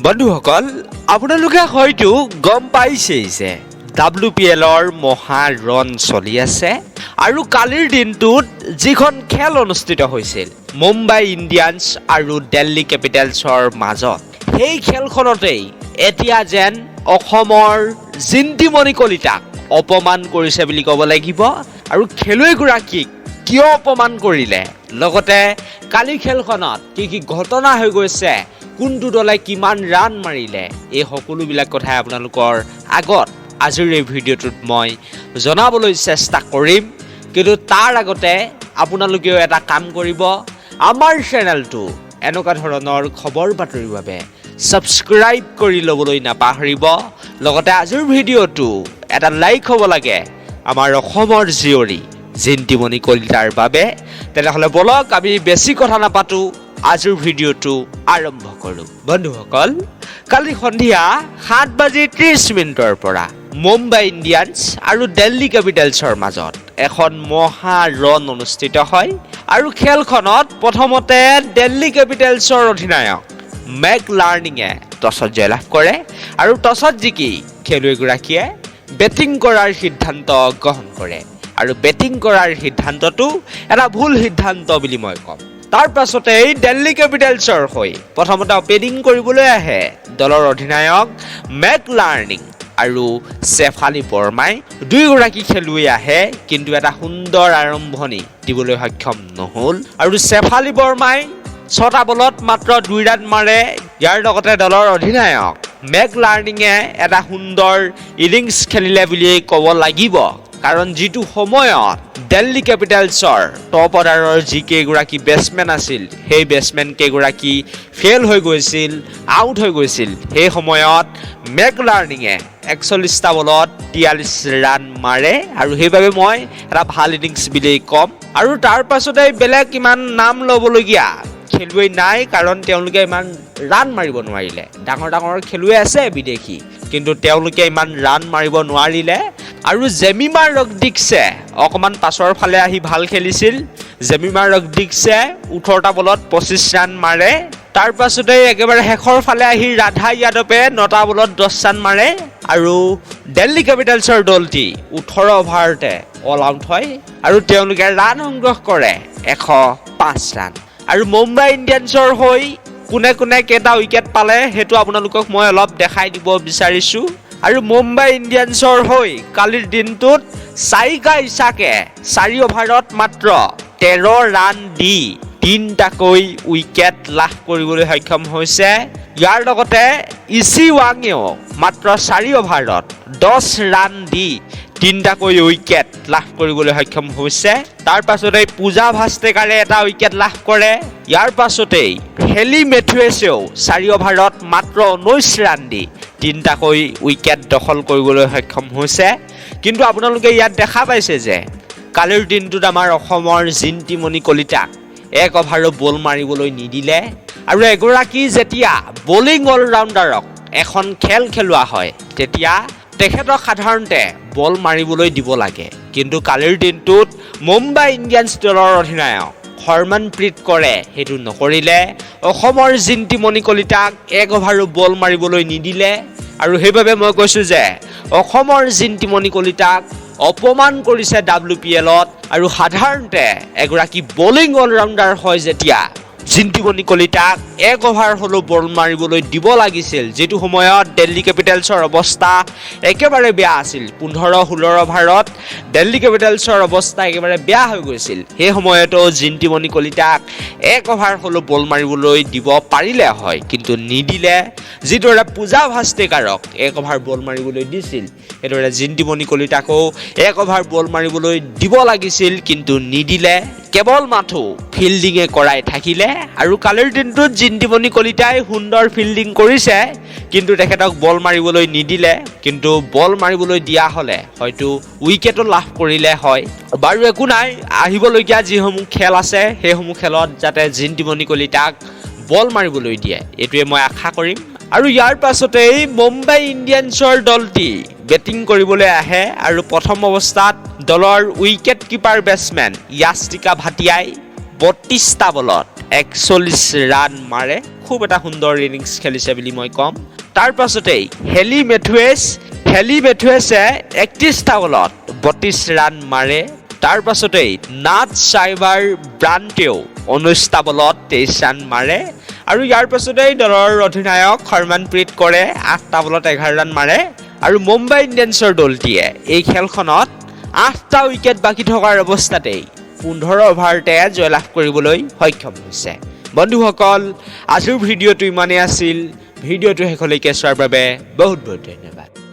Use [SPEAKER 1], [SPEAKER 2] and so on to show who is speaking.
[SPEAKER 1] বন্ধুসকল আপোনালোকে হয়তো গম পাইছেই যে WPLৰ মহা ৰন চলি আছে আৰু কালিৰ দিনটোত যিখন খেল অনুষ্ঠিত হৈছিল মুম্বাই ইণ্ডিয়ান্স আৰু দিল্লী কেপিটেলছৰ মাজত সেই খেলখনতেই এতিয়া যেন অসমৰ জিন্তিমণি কলিতাক অপমান কৰিছে বুলি ক'ব লাগিব আৰু খেলুৱৈগৰাকীক কিয় অপমান কৰিলে লগতে কালি খেলখনত কি ঘটনা হৈ গৈছে কোনটো দলে কিমান ৰান মাৰিলে এই সকলোবিলাক কথাই আপোনালোকৰ আগত আজিৰ এই ভিডিঅ'টোত মই জনাবলৈ চেষ্টা কৰিম কিন্তু তাৰ আগতে আপোনালোকেও এটা কাম কৰিব আমাৰ চেনেলটো এনেকুৱা ধৰণৰ খবৰ বাতৰিৰ বাবে সাবস্ক্ৰাইব কৰি ল'বলৈ নাপাহৰিব লগতে আজিৰ ভিডিঅ'টো এটা লাইক হ'ব লাগে আমাৰ অসমৰ জীয়ৰী জিন্তিমণি কলিতাৰ বাবে তেনেহ'লে বলক আমি বেছি কথা নাপাতো আজিৰ ভিডিঅ'টো আৰম্ভ কৰোঁ বন্ধুসকল কালি সন্ধিয়া 7:30 পৰা মুম্বাই ইণ্ডিয়ান্স আৰু দিল্লী কেপিটেলছৰ মাজত এখন মহা ৰন অনুষ্ঠিত হয় আৰু খেলখনত প্ৰথমতে দিল্লী কেপিটেলছৰ অধিনায়ক মেকলাৰ্নিঙে টছত জয়লাভ কৰে আৰু টছত জিকি খেলুৱৈগৰাকীয়ে বেটিং কৰাৰ সিদ্ধান্ত গ্ৰহণ কৰে আৰু বেটিং কৰাৰ সিদ্ধান্তটো এটা ভুল সিদ্ধান্ত বুলি মই ক'ম তাৰ পাছতে দিল্লী কেপিটেলছৰ হৈ প্ৰথমতে অপেনিং কৰিবলৈ আহে দলৰ অধিনায়ক মেকলাৰ্নিং আৰু শেফালী বৰ্মাই দুয়োগৰাকী খেলুৱৈ আহে কিন্তু এটা সুন্দৰ আৰম্ভণি দিবলৈ সক্ষম নহ'ল আৰু শেফালী বৰ্মাই 6টা বলত মাত্ৰ 2 ৰান মাৰে ইয়াৰ লগতে দলৰ অধিনায়ক মেকলাৰ্নিঙে এটা সুন্দৰ ইনিংছ খেলিলে বুলি ক'ব লাগিব কাৰণ যিটো সময়ত দিল্লী কেপিটেলছৰ টপ অৰ্ডাৰৰ যিকেইগৰাকী বেটছমেন আছিল সেই বেটছমেন কেইগৰাকী ফেইল হৈ গৈছিল আউট হৈ গৈছিল সেই সময়ত মেকলাৰ্নিঙে 41টা বলত 43 ৰান মাৰে আৰু সেইবাবে মই এটা ভাল ইনিংছ বুলি ক'ম আৰু তাৰ পাছতে বেলেগ ইমান নাম ল'বলগীয়া খেলুৱৈ নাই কাৰণ তেওঁলোকে ইমান ৰান মাৰিব নোৱাৰিলে ডাঙৰ ডাঙৰ খেলুৱৈ আছে বিদেশী কিন্তু তেওঁলোকে ইমান ৰান মাৰিব নোৱাৰিলে আৰু জেমিমা ৰড্ৰিগছে অকমান পাছৰ ফালে আহি ভাল খেলিছিল জেমিমা ৰড্ৰিগছে 18টা বলত 25 ৰান মাৰে তাৰ পাছতে একেবাৰে শেষৰ ফালে আহি ৰাধা যাদৱে 9টা বলত 10 ৰান মাৰে আৰু দিল্লী কেপিটেলছৰ দলটি 18 অভাৰতে অল আউট হয় আৰু তেওঁলোকে ৰান সংগ্ৰহ কৰে 105 ৰান আৰু মুম্বাই ইণ্ডিয়ান্সৰ হৈ কোনে কোনে কেইটা উইকেট পালে সেইটো আপোনালোকক মই অলপ দেখাই দিব বিচাৰিছো আৰু মুম্বাই ইণ্ডিয়ান্সৰ হৈ কালিৰ দিনটোত চাইকা ইছাকে 4 অভাৰত মাত্ৰ 13 ৰান দি 3টাকৈ উইকেট লাভ কৰিবলৈ সক্ষম হৈছে ইয়াৰ লগতে ইচি ৱাঙেও মাত্ৰ 4 অভাৰত 10 ৰান দি 3টাকৈ উইকেট লাভ কৰিবলৈ সক্ষম হৈছে তাৰ পাছতে পূজা ভাষ্টেকাৰে এটা উইকেট লাভ কৰে ইয়াৰ পাছতেই হেলি মেথুৱেছেও 4 অভাৰত মাত্ৰ 19 ৰান দি 3টাকৈ উইকেট দখল কৰিবলৈ সক্ষম হৈছে কিন্তু আপোনালোকে ইয়াত দেখা পাইছে যে কালিৰ দিনটোত আমাৰ অসমৰ জিন্তিমণি কলিতাক 1 অভাৰো বল মাৰিবলৈ নিদিলে আৰু এগৰাকী যেতিয়া বলিং অলৰাউণ্ডাৰক এখন খেল খেলোৱা হয় তেতিয়া তেখেতক সাধাৰণতে বল মাৰিবলৈ দিব লাগে কিন্তু কালিৰ দিনটোত মুম্বাই ইণ্ডিয়ান্স দলৰ অধিনায়ক হৰমনপ্ৰীত কৰে সেইটো নকৰিলে অসমৰ জিন্তিমণি কলিতাক 1 অভাৰো বল মাৰিবলৈ নিদিলে আৰু সেইবাবে মই কৈছো যে অসমৰ জিন্তিমণি কলিতাক অপমান কৰিছে WPLত আৰু সাধাৰণতে এগৰাকী বলিং অলৰাউণ্ডাৰ হয় যেতিয়া জিন্তিমণি কলিতাক 1 অভাৰ হলো বল মাৰিবলৈ দিব লাগিছিল যেটো সময়ত দিল্লী কেপিটেলছৰ অৱস্থা একেবাৰে বেয়া আছিল 15-16 অভাৰত দিল্লী কেপিটেলছৰ অৱস্থা একেবাৰে বেয়া হৈ গৈছিল সেই সময়তো জিন্তিমণি কলিতাক 1 অভাৰ হলো বল মাৰিবলৈ দিব পাৰিলে হয় কিন্তু নিদিলে যিদৰে পূজা ভাষ্টেকাৰক 1 অভাৰ বল মাৰিবলৈ দিছিল সেইদৰে জিন্তিমণি কলিতাকো 1 অভাৰ বল মাৰিবলৈ দিব লাগিছিল কিন্তু নিদিলে কেৱল মাথো ফিল্ডিঙে কৰাই থাকিলে আৰু কালিৰ দিনটোত জিন্তিমণি কলিতাই সুন্দৰ ফিল্ডিং কৰিছে কিন্তু তেখেতক বল মাৰিবলৈ নিদিলে কিন্তু বল মাৰিবলৈ দিয়া হলে হয়তো উইকেটো লাভ কৰিলে হয় বাৰু একো নাই আহিবলগীয়া যিসমূহ খেল আছে সেইসমূহ খেলত যাতে জিন্তিমণি কলিতাক বল মাৰিবলৈ দিয়ে এইটোৱে মই আশা কৰিম আৰু ইয়াৰ পাছতেই মুম্বাই ইণ্ডিয়ান্সৰ দলটি বেটিং কৰিবলৈ আহে আৰু প্ৰথম অৱস্থাত দলৰ উইকেট কিপাৰ বেটছমেন য়াষ্টিকা ভাটিয়াই 32টা বলত 41 ৰান মাৰে খুব এটা সুন্দৰ ইনিংছ খেলিছে বুলি মই ক'ম তাৰ পাছতেই হেলি মেথুৱেছে 31টা বলত 32 ৰান মাৰে তাৰ পাছতেই নাথ চাইবাৰ ব্ৰাণ্টেও 19টা বলত 23 ৰান মাৰে আৰু ইয়াৰ পাছতেই দলৰ অধিনায়ক হৰমনপ্ৰীত কৰে 8টা বলত 11 ৰান মাৰে আৰু মুম্বাই ইণ্ডিয়ানছৰ দলটিয়ে এই খেলখনত 8টা উইকেট বাকি থকাৰ অৱস্থাতেই 15 অভাৰতে জয়লাভ কৰিবলৈ সক্ষম হৈছে বন্ধুসকল আজিৰ ভিডিঅ'টো ইমানেই আছিল ভিডিঅ'টো শেষলৈকে চোৱাৰ বাবে বহুত বহুত ধন্যবাদ